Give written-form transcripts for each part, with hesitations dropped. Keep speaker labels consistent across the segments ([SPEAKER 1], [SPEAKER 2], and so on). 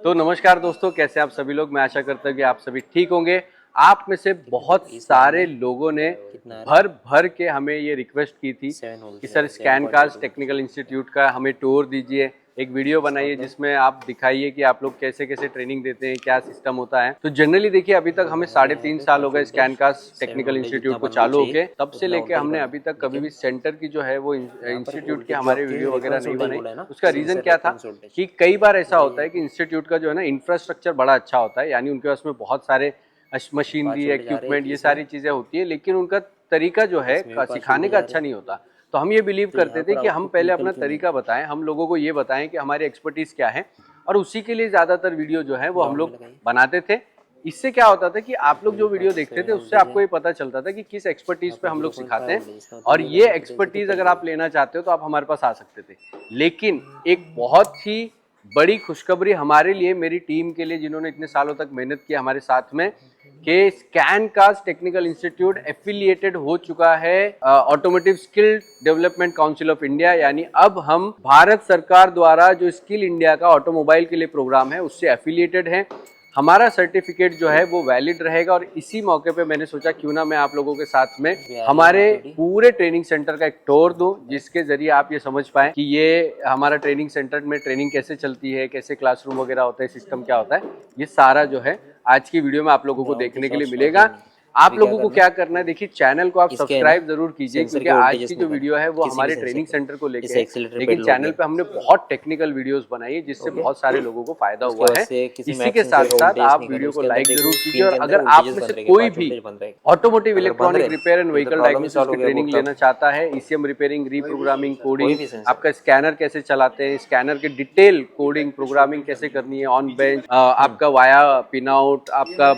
[SPEAKER 1] तो नमस्कार दोस्तों, कैसे आप सभी लोग। मैं आशा करता हूँ कि आप सभी ठीक होंगे। आप में से बहुत सारे लोगों ने भर भर के हमें ये रिक्वेस्ट की थी कि सर स्कैनकास्ट टेक्निकल इंस्टीट्यूट का हमें टूर दीजिए, एक वीडियो बनाइए जिसमें आप दिखाइए कि आप लोग कैसे कैसे ट्रेनिंग देते हैं, क्या सिस्टम होता है। तो जनरली देखिए, अभी तक हमें 3.5 साल हो गए स्कैनकास्ट टेक्निकल इंस्टीट्यूट को चालू होके। तब से लेके हमने अभी तक कभी भी सेंटर की जो है वो इंस्टीट्यूट के हमारे वीडियो वगैरह नहीं बनाई। उसका रीजन क्या था कि कई बार ऐसा होता है कि इंस्टीट्यूट का जो है ना इंफ्रास्ट्रक्चर बड़ा अच्छा होता है, यानी उनके पास में बहुत सारे मशीनरी, इक्विपमेंट, ये सारी चीजें होती है, लेकिन उनका तरीका जो है सिखाने का अच्छा नहीं होता। तो हम ये बिलीव करते थे कि हम पहले अपना तरीका बताएं, हम लोगों को ये बताएं कि हमारी एक्सपर्टीज क्या है, और उसी के लिए ज्यादातर वीडियो जो है वो हम लोग बनाते थे। इससे क्या होता था कि आप लोग जो वीडियो देखते थे उससे आपको ये पता चलता था कि किस एक्सपर्टीज पे हम लोग सिखाते हैं, और ये एक्सपर्टीज अगर आप लेना चाहते हो तो आप हमारे पास आ सकते थे। लेकिन एक बहुत ही बड़ी खुशखबरी हमारे लिए, मेरी टीम के लिए, जिन्होंने इतने सालों तक मेहनत की हमारे साथ में, कि स्कैनकास्ट टेक्निकल इंस्टीट्यूट एफिलिएटेड हो चुका है automotive skill development council of India. यानी अब हम भारत सरकार द्वारा जो स्किल इंडिया का ऑटोमोबाइल के लिए प्रोग्राम है उससे एफिलिएटेड हैं। हमारा सर्टिफिकेट जो है वो वैलिड रहेगा, और इसी मौके पे मैंने सोचा क्यों ना मैं आप लोगों के साथ में हमारे पूरे ट्रेनिंग सेंटर का एक टूर दूं, जिसके जरिए आप ये समझ पाएं कि ये हमारा ट्रेनिंग सेंटर में ट्रेनिंग कैसे चलती है, कैसे क्लासरूम वगैरह होता है, सिस्टम क्या होता है। ये सारा जो है आज की वीडियो में आप लोगों को देखने के लिए मिलेगा। आप लोगों को क्या करना है, देखिए चैनल को आप सब्सक्राइब जरूर कीजिए, क्योंकि आज की जो वीडियो है वो हमारे ट्रेनिंग सेंटर को लेके है, लेकिन चैनल पे हमने बहुत टेक्निकल वीडियोस बनाई है जिससे बहुत सारे लोगों को फायदा हुआ है। इसी के साथ साथ आप वीडियो को लाइक जरूर कीजिए, और अगर आप में से कोई भी automotive electronic repair and vehicle diagnosis की ट्रेनिंग लेना चाहता है, ईसीएम रिपेयरिंग, रीप्रोग्रामिंग, कोडिंग, आपका स्कैनर कैसे चलाते हैं, स्कैनर के डिटेल कोडिंग प्रोग्रामिंग कैसे करनी है ऑन बेंच, आपका वाया पिन आउट, आपका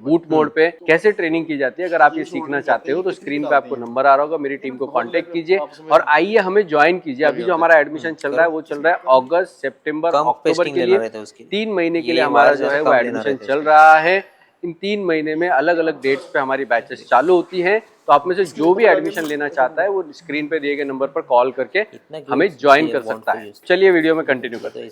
[SPEAKER 1] बूट मोड पे कैसे ट्रेनिंग की जाती है, अगर आप ये सीखना चाहते हो तो स्क्रीन पे आपको नंबर आ रहा होगा, मेरी टीम को कांटेक्ट कीजिए और आइए हमें ज्वाइन कीजिए। अभी जो हमारा एडमिशन चल रहा है वो चल रहा है अगस्त, सितंबर, अक्टूबर के लिए 3 महीने के लिए हमारा जो है वो एडमिशन चल रहा है। इन 3 महीने में अलग अलग डेट्स पे हमारी बैचेस चालू होती हैं। तो आप में से जो भी एडमिशन लेना चाहता है वो स्क्रीन पे दिए गए नंबर पर कॉल करके हमें ज्वाइन कर सकता है। चलिए वीडियो में कंटिन्यू करते हैं।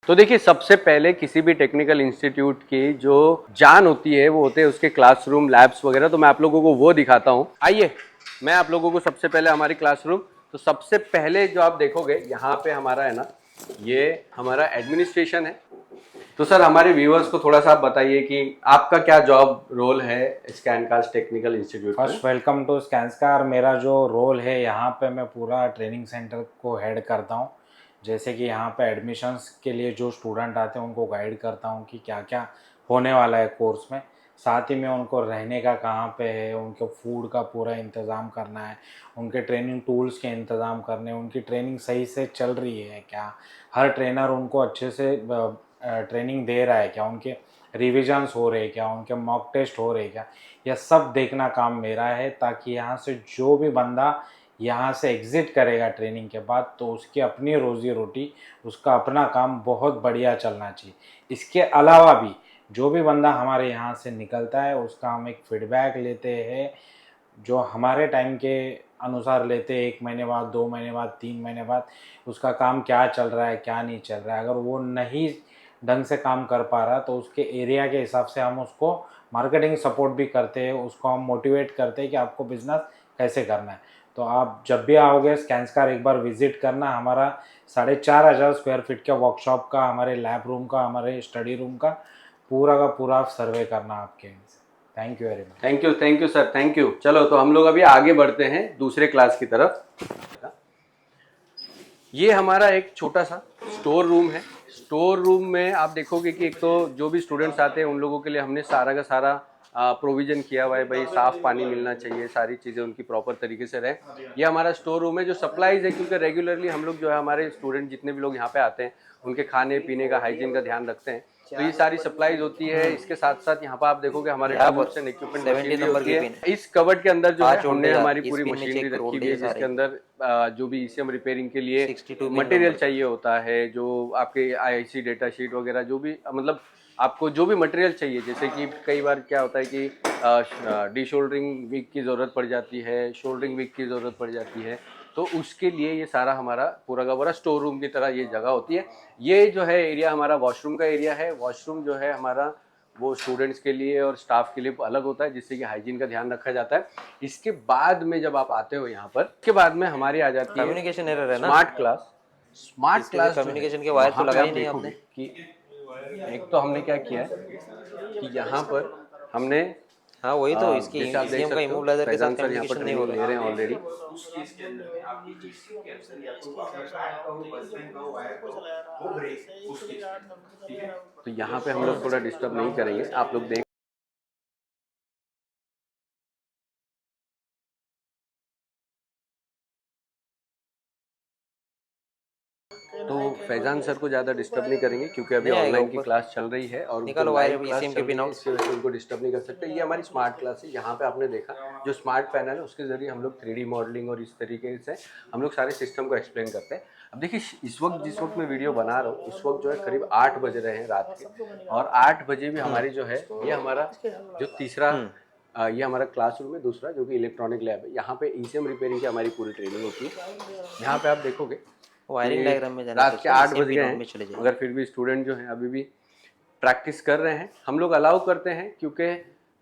[SPEAKER 1] तो देखिए, सबसे पहले किसी भी टेक्निकल इंस्टीट्यूट की जो जान होती है वो होते हैं उसके क्लासरूम, लैब्स वगैरह। तो मैं आप लोगों को वो दिखाता हूँ। आइए मैं आप लोगों को सबसे पहले हमारी क्लासरूम, तो सबसे पहले जो आप देखोगे यहाँ पे हमारा है ना, ये हमारा एडमिनिस्ट्रेशन है। तो सर हमारे व्यूअर्स को थोड़ा सा आप बताइए कि आपका क्या जॉब रोल है स्कैनकास्ट टेक्निकल इंस्टीट्यूट में।
[SPEAKER 2] First welcome to Scancar. मेरा जो रोल है यहाँ पे, मैं पूरा ट्रेनिंग सेंटर को हेड करता हूँ। जैसे कि यहाँ पे एडमिशन्स के लिए जो स्टूडेंट आते हैं उनको गाइड करता हूँ कि क्या क्या होने वाला है कोर्स में। साथ ही में उनको रहने का कहाँ पे है, उनको फूड का पूरा इंतज़ाम करना है, उनके ट्रेनिंग टूल्स के इंतज़ाम करने, उनकी ट्रेनिंग सही से चल रही है क्या, हर ट्रेनर उनको अच्छे से ट्रेनिंग दे रहा है क्या, उनके रिविजन्स हो रहे क्या, उनके मॉक टेस्ट हो रहे क्या, यह सब देखना काम मेरा है। ताकि यहाँ से जो भी बंदा यहाँ से एग्ज़िट करेगा ट्रेनिंग के बाद, तो उसकी अपनी रोज़ी रोटी, उसका अपना काम बहुत बढ़िया चलना चाहिए। इसके अलावा भी जो भी बंदा हमारे यहाँ से निकलता है उसका हम एक फीडबैक लेते हैं, जो हमारे टाइम के अनुसार लेते हैं। 1 महीने बाद, 2 महीने बाद, 3 महीने बाद उसका काम क्या चल रहा है, क्या नहीं चल रहा है। अगर वो नहीं ढंग से काम कर पा रहा तो उसके एरिया के हिसाब से हम उसको मार्केटिंग सपोर्ट भी करते हैं, उसको हम मोटिवेट करते हैं कि आपको बिज़नेस कैसे करना है। तो आप जब भी आओगे स्कैनकार एक बार विज़िट करना। हमारा 4,500 स्क्वायर फीट का वर्कशॉप का, हमारे लैब रूम का, हमारे स्टडी रूम का पूरा सर्वे करना आपके। Thank you very much.
[SPEAKER 1] Thank you sir, thank you. चलो तो हम लोग अभी आगे बढ़ते हैं दूसरे क्लास की तरफ। ये हमारा एक छोटा सा स्टोर रूम है। स्टोर रूम में आप देखोगे कि एक तो जो भी स्टूडेंट्स आते हैं उन लोगों के लिए हमने सारा का सारा प्रोविजन किया हुआ है। भाई साफ पानी मिलना चाहिए, सारी चीज़ें उनकी प्रॉपर तरीके से रहे। ये हमारा स्टोर रूम है जो सप्लाईज है, क्योंकि रेगुलरली हम लोग जो है हमारे स्टूडेंट जितने भी लोग यहाँ पे आते हैं उनके खाने पीने का, हाइजीन का ध्यान रखते हैं। तो ये सारी सप्लाईज होती है। इसके साथ साथ यहाँ पर आप देखोगे हमारे टूल्स एंड इक्विपमेंट मशीनरी होती है। इस कबर्ड के अंदर जो है हमने हमारी पूरी मशीनरी रखी हुई है, जिसके अंदर जो भी ईसीएम रिपेयरिंग के लिए मटेरियल चाहिए होता है, जो आपके आईसी डेटा शीट वगैरह, जो भी मतलब आपको जो भी मटेरियल चाहिए। जैसे कि कई बार क्या होता है कि डी शोल्डरिंग विक की ज़रूरत पड़ जाती है, शोल्डरिंग विक की ज़रूरत पड़ जाती है, तो उसके लिए ये सारा हमारा पूरा का पूरा स्टोर रूम की तरह ये जगह होती है। ये जो है एरिया हमारा वॉशरूम का एरिया है। वॉशरूम जो है हमारा वो स्टूडेंट्स के लिए और स्टाफ के लिए अलग होता है, जिससे कि हाइजीन का ध्यान रखा जाता है। इसके बाद में जब आप आते हो यहाँ पर, इसके बाद में हमारी आ जाती है
[SPEAKER 3] कम्युनिकेशन एरर है ना,
[SPEAKER 1] smart class. Smart class
[SPEAKER 3] communication के वायर तो लगाए नहीं आपने
[SPEAKER 1] कि एक तो हमने क्या किया है कि यहाँ पर हमने
[SPEAKER 3] हाँ वही तो इसकी
[SPEAKER 1] जैसे आप देख
[SPEAKER 3] ECM का
[SPEAKER 1] सकते हो,
[SPEAKER 3] इमोबिलाइजर के साथ
[SPEAKER 1] फैजान सर यहाँ पर
[SPEAKER 3] कम्युनिकेशन नहीं हो
[SPEAKER 1] ट्रेनिंग ले रहे हैं ऑलरेडी। तो यहाँ पे हम लोग थोड़ा डिस्टर्ब नहीं करेंगे, आप लोग देख। तो फैजान सर को ज़्यादा डिस्टर्ब नहीं करेंगे क्योंकि अभी ऑनलाइन की क्लास चल रही है और
[SPEAKER 3] निकालो वायर ECM के पिन आउट,
[SPEAKER 1] इसकी वजह से उनको डिस्टर्ब नहीं कर सकते। ये हमारी स्मार्ट क्लास है। यहाँ पे आपने देखा जो स्मार्ट पैनल है उसके जरिए हम लोग 3D मॉडलिंग और इस तरीके से हम लोग सारे सिस्टम को एक्सप्लेन करते हैं। अब देखिए इस वक्त जिस वक्त मैं वीडियो बना रहा हूँ उस वक्त जो है करीब 8 बज रहे हैं रात के, और 8 बजे भी हमारी जो है ये हमारा जो तीसरा ये हमारा क्लासरूम है, दूसरा जो कि इलेक्ट्रॉनिक लैब है। यहाँ पे ECM रिपेयरिंग की हमारी पूरी ट्रेनिंग होती है। यहाँ पे आप देखोगे
[SPEAKER 3] वायरिंग डायग्राम में जाना,
[SPEAKER 1] रात के 8 बज गए हैं मगर फिर भी स्टूडेंट जो हैं अभी भी प्रैक्टिस कर रहे हैं। हम लोग अलाउ करते हैं क्योंकि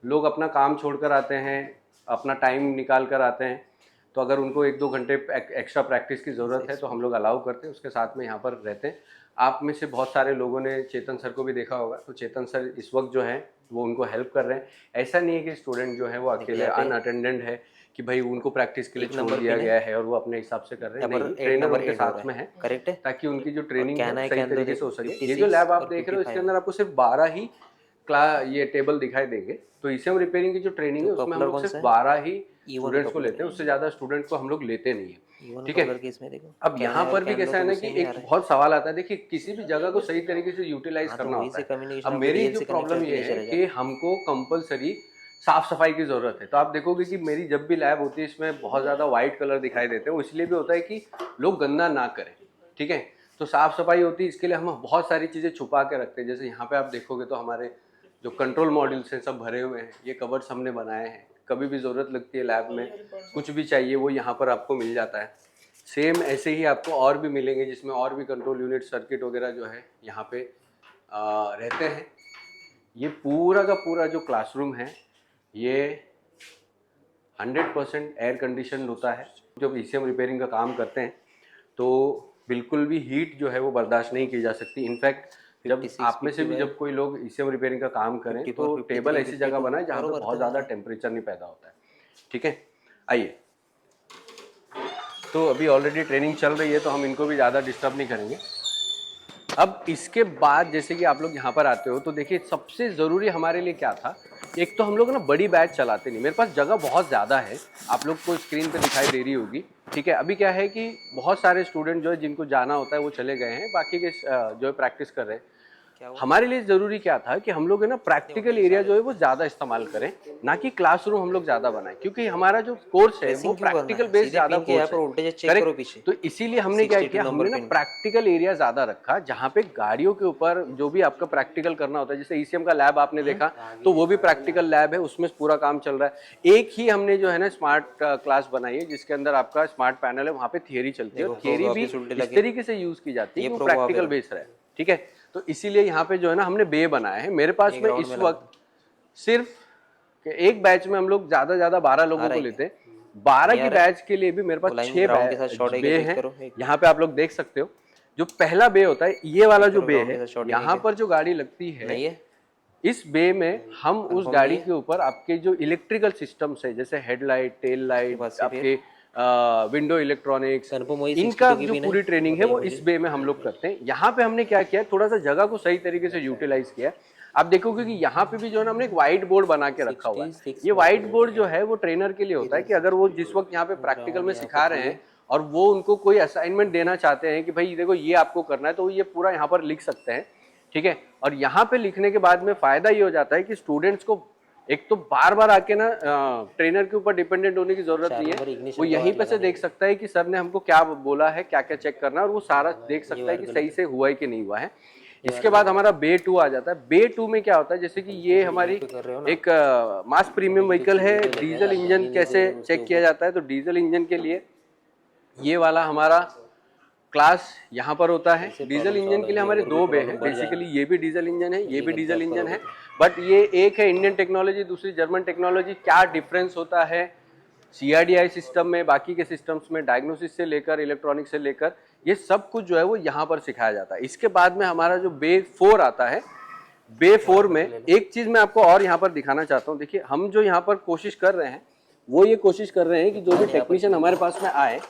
[SPEAKER 1] लोग अपना काम छोड़कर आते हैं, अपना टाइम निकाल कर आते हैं, तो अगर उनको 1-2 घंटे एक्स्ट्रा प्रैक्टिस की ज़रूरत है तो हम लोग अलाउ करते हैं, उसके साथ में यहाँ पर रहते हैं। आप में से बहुत सारे लोगों ने चेतन सर को भी देखा होगा, तो चेतन सर इस वक्त जो है वो उनको हेल्प कर रहे हैं। ऐसा नहीं है कि स्टूडेंट जो है वो अकेले अनअटेंडेंट है कि भाई उनको प्रैक्टिस के लिए छोड़ दिया गया है और वो अपने हिसाब से कर रहे हैं। नहीं, ट्रेनर उनके साथ में है,
[SPEAKER 3] करेक्ट है,
[SPEAKER 1] ताकि उनकी जो ट्रेनिंग है सही तरीके से हो सके। ये जो लैब आप देख रहे हो इसके अंदर आपको सिर्फ 12 ही ये टेबल दिखाई देंगे। तो ECM रिपेयरिंग की जो ट्रेनिंग है उसमें हम लोग सिर्फ 12 ही स्टूडेंट्स को लेते हैं, उससे ज्यादा स्टूडेंट को हम लोग लेते नहीं है, ठीक है। अब यहाँ पर भी कैसा है ना कि एक बहुत सवाल आता है, देखिए किसी भी जगह को सही तरीके से यूटिलाइज करना होता है। अब मेरी जो प्रॉब्लम ये है कि हमको कंपलसरी साफ सफाई की जरूरत है। तो आप देखोगे कि मेरी जब भी लैब होती है इसमें बहुत ज़्यादा वाइट कलर दिखाई देते हैं, वो इसलिए भी होता है कि लोग गंदा ना करें, ठीक है। तो साफ सफाई होती है, इसके लिए हम बहुत सारी चीज़ें छुपा के रखते हैं। जैसे यहाँ पे आप देखोगे तो हमारे जो कंट्रोल मॉड्यूल्स हैं सब भरे हुए हैं, ये कवर्स हमने बनाए हैं। कभी भी ज़रूरत लगती है लैब में कुछ भी चाहिए वो यहाँ पर आपको मिल जाता है। सेम ऐसे ही आपको और भी मिलेंगे जिसमें और भी कंट्रोल यूनिट सर्किट वगैरह जो है यहाँ पे रहते हैं। ये पूरा का पूरा जो क्लासरूम है ये 100% एयर कंडीशन होता है। जब ECM रिपेयरिंग का काम करते हैं तो बिल्कुल भी हीट जो है वो बर्दाश्त नहीं की जा सकती। इनफैक्ट जब आप में से भी जब कोई लोग ECM रिपेयरिंग का काम करें तो टेबल ऐसी जगह बनाए जहाँ पे बहुत ज़्यादा टेम्परेचर नहीं पैदा होता है, ठीक है। आइए, तो अभी ऑलरेडी ट्रेनिंग चल रही है तो हम इनको भी ज़्यादा डिस्टर्ब नहीं करेंगे। अब इसके बाद जैसे कि आप लोग यहाँ पर आते हो तो देखिए सबसे ज़रूरी हमारे लिए क्या था, एक तो हम लोग ना बड़ी बैच चलाते नहीं, मेरे पास जगह बहुत ज़्यादा है, आप लोग को स्क्रीन पे दिखाई दे रही होगी, ठीक है। अभी क्या है कि बहुत सारे स्टूडेंट जो है जिनको जाना होता है वो चले गए हैं, बाकी के जो है प्रैक्टिस कर रहे हैं। हमारे लिए ज़रूरी क्या था कि हम लोग है ना प्रैक्टिकल एरिया जो है वो ज़्यादा इस्तेमाल करें, ना कि क्लासरूम हम लोग ज़्यादा बनाएं, क्योंकि हमारा जो कोर्स है वो प्रैक्टिकल बेस्ड ज़्यादा कोर्स है। तो इसीलिए हमने क्या किया, हमने ना प्रैक्टिकल एरिया ज़्यादा रखा जहाँ पे गाड़ियों के ऊपर जो भी आपका प्रैक्टिकल करना होता है। जैसे ECM का लैब आपने देखा तो वो भी प्रैक्टिकल लैब है, उसमें पूरा काम चल रहा है। एक ही हमने जो है ना स्मार्ट क्लास बनाई है जिसके अंदर आपका स्मार्ट पैनल है, वहाँ पे थियरी चलती है और थियरी भी इस तरीके से यूज की जाती है वो प्रैक्टिकल बेस्ड है, ठीक है। तो इसीलिए यहाँ पे जो है ना हमने बे बनाया है। मेरे पास में इस वक्त सिर्फ एक बैच में हम लोग ज्यादा 12 लोगों को लेते हैं। 12 की बैच के लिए भी मेरे पास 6 बे हैं। यहाँ पे आप लोग देख सकते हो जो पहला बे होता है ये वाला जो बे है, यहाँ पर जो गाड़ी लगती है इस बे में हम उस गाड़ी के ऊपर आपके जो इलेक्ट्रिकल सिस्टम्स है जैसे हेडलाइट, टेल लाइट, आपके विंडो इलेक्ट्रॉनिक्स, इनका जो पूरी ट्रेनिंग है वो इस बे में हम लोग करते हैं। यहाँ पे हमने क्या किया, थोड़ा सा जगह को सही तरीके से यूटिलाइज किया। आप देखोगे कि यहाँ पे भी जो है ना हमने एक व्हाइट बोर्ड बना के रखा हुआ है। ये व्हाइट बोर्ड जो है वो ट्रेनर के लिए होता है कि अगर वो जिस वक्त यहाँ पे प्रैक्टिकल में सिखा रहे हैं और वो उनको कोई असाइनमेंट देना चाहते हैं कि भाई देखो ये आपको करना है, तो ये पूरा यहाँ पर लिख सकते हैं, ठीक है। और यहाँ पे लिखने के बाद में फायदा ये हो जाता है कि स्टूडेंट्स को एक तो बार बार आके ना ट्रेनर के ऊपर डिपेंडेंट होने की जरूरत नहीं है, वो यहीं पे से देख सकता है कि सर ने हमको क्या बोला है, क्या क्या चेक करना है, और वो सारा देख सकता है कि सही से हुआ है कि नहीं हुआ है। इसके बाद हमारा बे 2 आ जाता है। बे 2 में क्या होता है, जैसे कि ये हमारी एक मास प्रीमियम व्हीकल है, डीजल इंजन कैसे चेक किया जाता है। तो डीजल इंजन के लिए ये वाला हमारा क्लास यहाँ पर होता है। डीजल इंजन के लिए हमारे 2 बे हैं, बेसिकली ये भी डीजल इंजन है, ये भी डीजल इंजन है, बट ये एक है इंडियन टेक्नोलॉजी, दूसरी जर्मन टेक्नोलॉजी। क्या डिफरेंस होता है CRDI सिस्टम में, बाकी के सिस्टम्स में, डायग्नोसिस से लेकर इलेक्ट्रॉनिक्स से लेकर, ये सब कुछ जो है वो यहाँ पर सिखाया जाता है। इसके बाद में हमारा जो बे 4 आता है, बे 4 में एक चीज मैं आपको और यहाँ पर दिखाना चाहता हूँ। देखिए हम जो यहाँ पर कोशिश कर रहे हैं वो ये कोशिश कर रहे हैं कि जो भी टेक्नीशियन हमारे पास में आए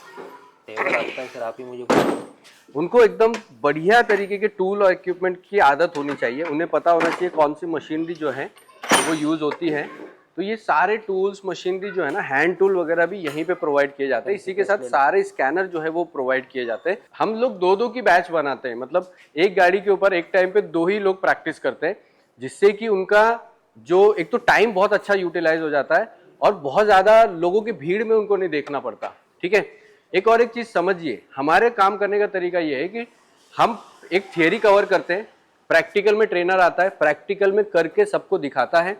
[SPEAKER 1] उनको एकदम बढ़िया तरीके के टूल और इक्विपमेंट की आदत होनी चाहिए। उन्हें पता होना चाहिए कौन सी मशीनरी जो है वो यूज होती है। तो ये सारे टूल्स मशीनरी जो है ना, हैंड टूल वगैरह भी यहीं पे प्रोवाइड किए जाते हैं। इसी के साथ सारे स्कैनर जो है वो प्रोवाइड किए जाते हैं। हम लोग 2-2 की बैच बनाते हैं, मतलब एक गाड़ी के ऊपर एक टाइम पे 2 ही लोग प्रैक्टिस करते हैं, जिससे कि उनका जो एक तो टाइम बहुत अच्छा यूटिलाइज हो जाता है और बहुत ज्यादा लोगों की भीड़ में उनको नहीं देखना पड़ता। ठीक है, एक और एक चीज समझिए, हमारे काम करने का तरीका ये है कि हम एक थियरी कवर करते हैं, प्रैक्टिकल में ट्रेनर आता है, प्रैक्टिकल में करके सबको दिखाता है,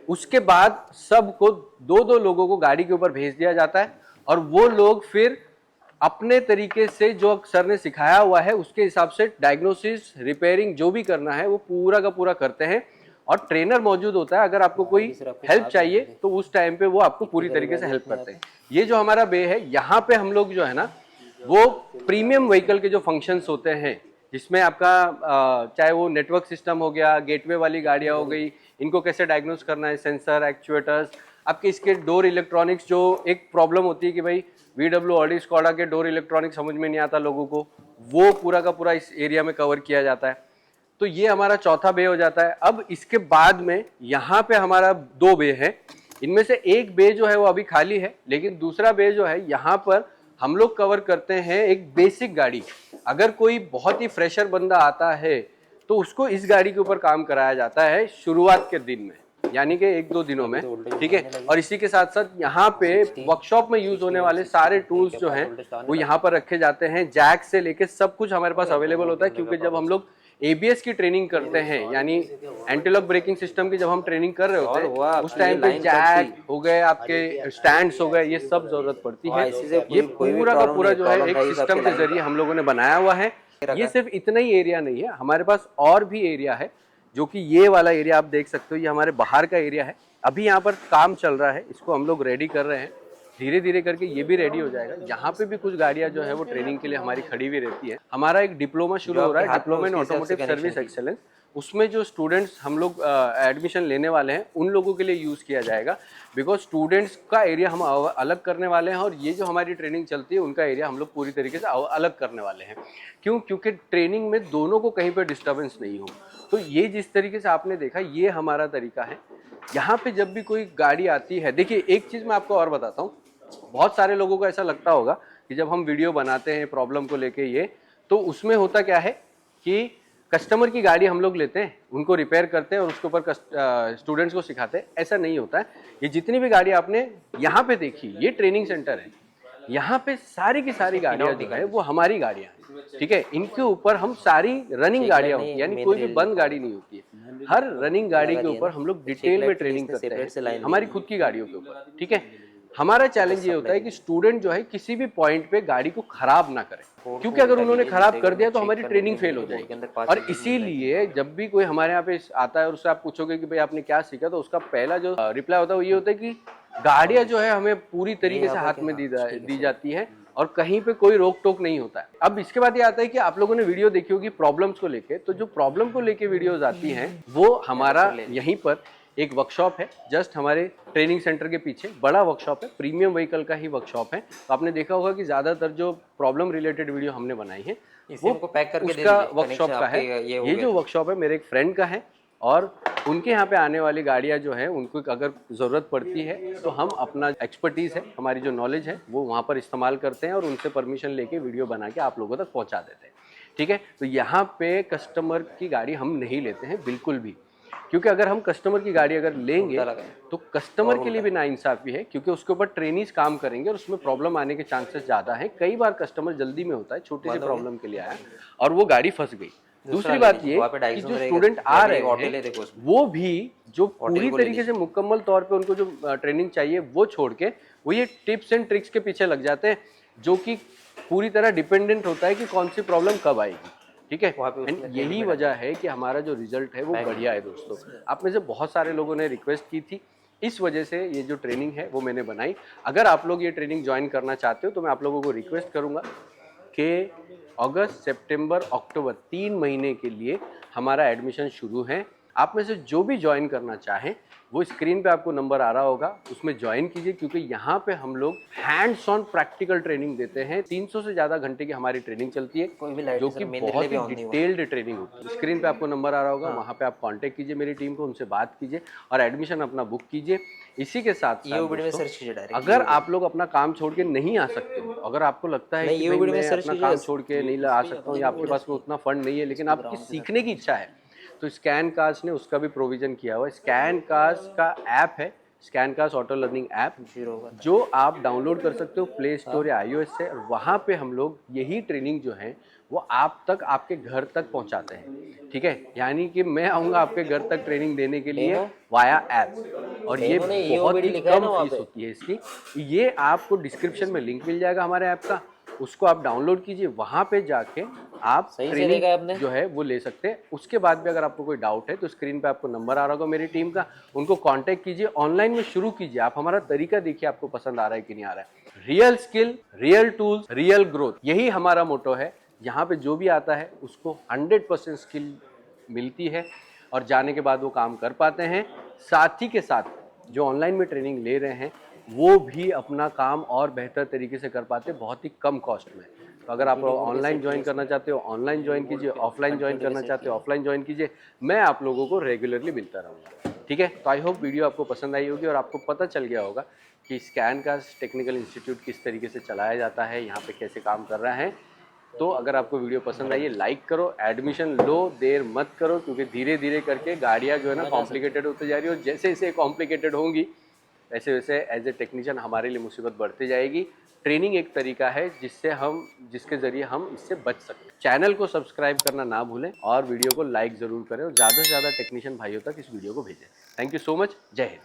[SPEAKER 1] उसके बाद सबको 2-2 लोगों को गाड़ी के ऊपर भेज दिया जाता है और वो लोग फिर अपने तरीके से जो सर ने सिखाया हुआ है उसके हिसाब से डायग्नोसिस, रिपेयरिंग जो भी करना है वो पूरा का पूरा करते हैं। और ट्रेनर मौजूद होता है, अगर आपको कोई हेल्प चाहिए तो उस टाइम पे वो आपको पूरी तरीके से हेल्प करते हैं। ये जो हमारा बे है, यहाँ पे हम लोग जो है ना वो प्रीमियम व्हीकल के जो फंक्शंस होते हैं, जिसमें आपका चाहे वो नेटवर्क सिस्टम हो गया, गेटवे वाली गाड़ियाँ हो गई, इनको कैसे डायग्नोस करना है, सेंसर, एक्चुएटर्स, आपके इसके डोर इलेक्ट्रॉनिक्स, जो एक प्रॉब्लम होती है कि भाई VW, ऑडी, स्कॉडा के डोर इलेक्ट्रॉनिक्स समझ में नहीं आता लोगों को, वो पूरा का पूरा इस एरिया में कवर किया जाता है। तो ये हमारा चौथा बे हो जाता है। अब इसके बाद में यहाँ पे हमारा 2 बे है, इनमें से एक बे जो है वो अभी खाली है, लेकिन दूसरा बे जो है यहाँ पर हम लोग कवर करते हैं एक बेसिक गाड़ी। अगर कोई बहुत ही फ्रेशर बंदा आता है तो उसको इस गाड़ी के ऊपर काम कराया जाता है शुरुआत के दिन में, यानी कि 1-2 दिनों में। ठीक है, और इसी के साथ साथ यहाँ पे वर्कशॉप में यूज होने वाले सारे टूल्स जो हैं वो यहाँ पर रखे जाते हैं। जैक से लेके सब कुछ हमारे पास अवेलेबल होता है, क्योंकि जब हम लोग ABS की ट्रेनिंग करते हैं, यानी एंटी लॉक ब्रेकिंग सिस्टम की जब हम ट्रेनिंग कर रहे होते हैं उस टाइम पे जैक हो गए, आपके स्टैंड्स हो गए, ये सब जरूरत पड़ती है। ये पूरा का पूरा जो है एक सिस्टम के जरिए हम लोगों ने बनाया हुआ है। ये सिर्फ इतना ही एरिया नहीं है, हमारे पास और भी एरिया है, जो कि ये वाला एरिया आप देख सकते हो, ये हमारे बाहर का एरिया है। अभी यहाँ पर काम चल रहा है, इसको हम लोग रेडी कर रहे हैं, धीरे धीरे करके ये भी रेडी हो जाएगा। यहाँ पे भी कुछ गाड़ियाँ जो है वो ट्रेनिंग के लिए हमारी खड़ी हुई रहती है। हमारा एक डिप्लोमा शुरू हो रहा है, diploma in automotive service excellence. उसमें जो स्टूडेंट्स हम लोग एडमिशन लेने वाले हैं उन लोगों के लिए यूज़ किया जाएगा, बिकॉज स्टूडेंट्स का एरिया हम अलग करने वाले हैं और ये जो हमारी ट्रेनिंग चलती है उनका एरिया हम लोग पूरी तरीके से अलग करने वाले हैं। क्यों? क्योंकि ट्रेनिंग में दोनों को कहीं पर डिस्टर्बेंस नहीं हो। तो ये जिस तरीके से आपने देखा, ये हमारा तरीका है। यहाँ पे जब भी कोई गाड़ी आती है, देखिए एक चीज़ मैं आपको और बताता हूँ, बहुत सारे लोगों को ऐसा लगता होगा कि जब हम वीडियो बनाते हैं प्रॉब्लम को लेके ये, तो उसमें होता क्या है कि कस्टमर की गाड़ी हम लोग लेते हैं, उनको रिपेयर करते हैं और उसके ऊपर स्टूडेंट्स को सिखाते हैं। ऐसा नहीं होता है। ये जितनी भी गाड़ी आपने यहाँ पे देखी, ये ट्रेनिंग सेंटर है, यहाँ पे सारी की सारी गाड़ियाँ जो है वो हमारी गाड़ियाँ हैं। ठीक है, इनके ऊपर हम सारी रनिंग गाड़ियाँ होती है, यानी कोई भी बंद गाड़ी नहीं होती है। हर रनिंग गाड़ी के ऊपर हम लोग डिटेल में ट्रेनिंग करते हैं, हमारी खुद की गाड़ियों के ऊपर। ठीक है, हमारा चैलेंज ये होता है कि स्टूडेंट जो है किसी भी पॉइंट पे गाड़ी को खराब ना करे, क्योंकि अगर उन्होंने खराब कर दिया तो हमारी ट्रेनिंग फेल हो जाएगी। और इसीलिए जब भी कोई हमारे यहाँ पे आता है और उससे आप पूछोगे कि भाई आपने क्या सीखा, तो उसका पहला जो रिप्लाई होता है वो ये होता है कि गाड़ियाँ जो है हमें पूरी तरीके से हाथ में दी जाती है और कहीं पे कोई रोक टोक नहीं होता है। अब इसके बाद ये आता है कि आप लोगों ने वीडियो देखी होगी प्रॉब्लम्स को लेके, तो जो प्रॉब्लम को लेके वीडियोज आती हैं वो हमारा यहीं पर एक वर्कशॉप है, जस्ट हमारे ट्रेनिंग सेंटर के पीछे बड़ा वर्कशॉप है, प्रीमियम व्हीकल का ही वर्कशॉप है। तो आपने देखा होगा कि ज़्यादातर जो प्रॉब्लम रिलेटेड वीडियो हमने बनाई है वो पैक करके उसका वर्कशॉप का है। ये जो वर्कशॉप है मेरे एक फ्रेंड का है और उनके यहाँ पे आने वाली गाड़ियाँ जो है उनको अगर ज़रूरत पड़ती है तो हम अपना एक्सपर्टीज़ है, हमारी जो नॉलेज है वो वहाँ पर इस्तेमाल करते हैं और उनसे परमिशन लेके वीडियो बना के आप लोगों तक पहुँचा देते हैं। ठीक है, तो यहाँ पे कस्टमर की गाड़ी हम नहीं लेते हैं बिल्कुल भी, क्योंकि अगर हम कस्टमर की गाड़ी अगर लेंगे तो कस्टमर के लिए भी नाइंसाफी है, क्योंकि उसके ऊपर ट्रेनीज काम करेंगे और उसमें प्रॉब्लम आने के चांसेस ज़्यादा हैं। कई बार कस्टमर जल्दी में होता है, छोटी सी प्रॉब्लम के लिए आया और वो गाड़ी फंस गई। दूसरी बात ये कि जो स्टूडेंट आ रहे हैं वो भी जो पूरी तरीके से मुकम्मल तौर पे उनको जो ट्रेनिंग चाहिए वो छोड़ के वो ये टिप्स एंड ट्रिक्स के पीछे लग जाते हैं जो कि पूरी तरह डिपेंडेंट होता है कि कौन सी प्रॉब्लम कब आएगी, ठीक है।
[SPEAKER 3] वहाँ पे उसमें
[SPEAKER 1] एंड यही वजह है कि हमारा जो रिजल्ट है वो बढ़िया है दोस्तों। आप में से बहुत सारे लोगों ने रिक्वेस्ट की थी, इस वजह से ये जो ट्रेनिंग है वो मैंने बनाई। अगर आप लोग ये ट्रेनिंग ज्वाइन करना चाहते हो तो मैं आप लोगों को रिक्वेस्ट करूंगा कि अगस्त, सितंबर, अक्टूबर 3 महीने के लिए हमारा एडमिशन शुरू है। आप में से जो भी ज्वाइन करना चाहें वो स्क्रीन पे आपको नंबर आ रहा होगा, उसमें ज्वाइन कीजिए, क्योंकि यहाँ पे हम लोग हैंड्स ऑन प्रैक्टिकल ट्रेनिंग देते हैं। 300 से ज़्यादा घंटे की हमारी ट्रेनिंग चलती है,
[SPEAKER 3] कोई भी लाइट
[SPEAKER 1] जो
[SPEAKER 3] सर,
[SPEAKER 1] कि
[SPEAKER 3] मेरे
[SPEAKER 1] बहुत
[SPEAKER 3] लिए भी
[SPEAKER 1] ही
[SPEAKER 3] ऑन नहीं हुआ।
[SPEAKER 1] डिटेल्ड ट्रेनिंग होती है। स्क्रीन पे आपको नंबर आ रहा होगा, वहाँ पे आप कांटेक्ट कीजिए मेरी टीम को, उनसे बात कीजिए और एडमिशन अपना बुक कीजिए। इसी के साथ
[SPEAKER 3] यूट्यूब में
[SPEAKER 1] दोस्तों,
[SPEAKER 3] सर्च कीजिए डायरेक्ट।
[SPEAKER 1] अगर आप लोग अपना काम छोड़ के नहीं आ सकते हो, अगर आपको लगता है
[SPEAKER 3] नहीं,
[SPEAKER 1] कि भाई
[SPEAKER 3] यूट्यूब में
[SPEAKER 1] मैं
[SPEAKER 3] सर्च
[SPEAKER 1] अपना
[SPEAKER 3] कीजिए।
[SPEAKER 1] काम छोड़ के नहीं आ सकता हूँ या आपके पास में उतना फंड नहीं है, लेकिन आपकी सीखने की इच्छा है, तो स्कैन कास्ट ने उसका भी प्रोविजन किया हुआ है। स्कैन कास्ट का ऐप है, Scan Cast auto learning app, जो आप डाउनलोड कर सकते हो प्ले स्टोर या iOS से। और वहाँ पे हम लोग यही ट्रेनिंग जो है वो आप तक, आपके घर तक पहुँचाते हैं, ठीक है। यानी कि मैं आऊँगा आपके घर तक ट्रेनिंग देने के लिए वाया ऐप, और ये बहुत ही कम फीस होती है इसकी। ये आपको डिस्क्रिप्शन में लिंक मिल जाएगा हमारे ऐप का, उसको आप डाउनलोड कीजिए, वहाँ पे जाके आप ट्रेनिंग जो है वो ले सकते हैं। उसके बाद भी अगर आपको कोई डाउट है तो स्क्रीन पे आपको नंबर आ रहा होगा मेरी टीम का, उनको कांटेक्ट कीजिए, ऑनलाइन में शुरू कीजिए। आप हमारा तरीका देखिए, आपको पसंद आ रहा है कि नहीं आ रहा है। Real skill, real tools, real growth, यही हमारा मोटो है। यहाँ पे जो भी आता है उसको 100% स्किल मिलती है और जाने के बाद वो काम कर पाते हैं। साथ ही के साथ जो ऑनलाइन में ट्रेनिंग ले रहे हैं वो भी अपना काम और बेहतर तरीके से कर पाते हैं, बहुत ही कम कॉस्ट में। तो अगर आप ऑनलाइन ज्वाइन करना चाहते हो ऑनलाइन ज्वाइन कीजिए, ऑफलाइन ज्वाइन करना चाहते हो ऑफलाइन ज्वाइन कीजिए। मैं आप लोगों को रेगुलरली मिलता रहूँगा, ठीक है। तो आई होप वीडियो आपको पसंद आई होगी और आपको पता चल गया होगा कि स्कैन कास्ट टेक्निकल इंस्टीट्यूट किस तरीके से चलाया जाता है, यहाँ पे कैसे काम कर रहा है। तो अगर आपको वीडियो पसंद आई है लाइक करो, एडमिशन लो, देर मत करो, क्योंकि धीरे धीरे करके गाड़ियाँ जो है ना कॉम्प्लिकेटेड होती जा रही है, और जैसे जैसे कॉम्प्लिकेटेड होंगी वैसे वैसे एज ए टेक्नीशियन हमारे लिए मुसीबत बढ़ती जाएगी। ट्रेनिंग एक तरीका है जिसके जरिए हम इससे बच सकते हैं। चैनल को सब्सक्राइब करना ना भूलें और वीडियो को लाइक ज़रूर करें और ज़्यादा से ज़्यादा टेक्नीशियन भाइयों तक इस वीडियो को भेजें। थैंक यू सो मच, जय हिंद।